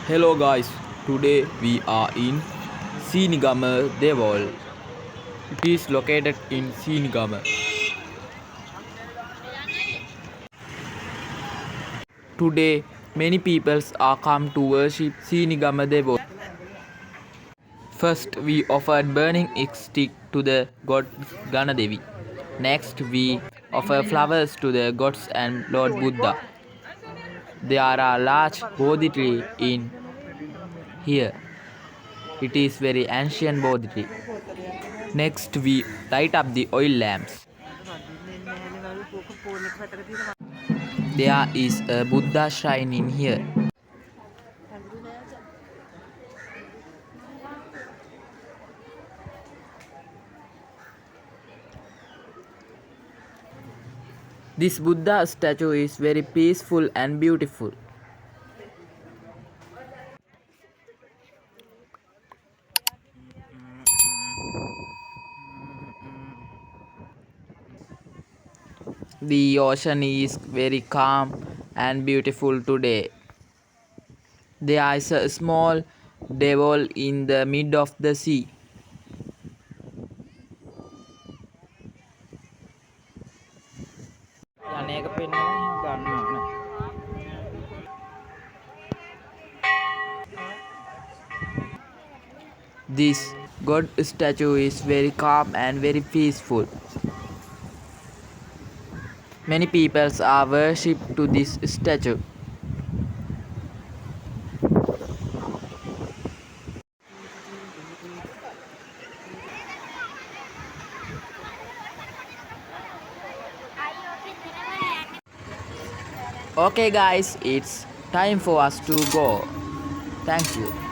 Hello guys, today we are in Sinigama Devol. It is located in Sinigama. Today many peoples are come to worship Sinigama Devol. First we offered burning stick to the god Ganadevi. Next we offer flowers to the gods and Lord Buddha. There are large Bodhi tree in here. It is very ancient Bodhi tree. Next we light up the oil lamps. There is a Buddha shrine in here. This Buddha statue is very peaceful and beautiful. The ocean is very calm and beautiful today. There is a small devil in the mid of the sea. This god statue is very calm and very peaceful. Many people are worshipped to this statue. Okay guys, it's time for us to go. Thank you.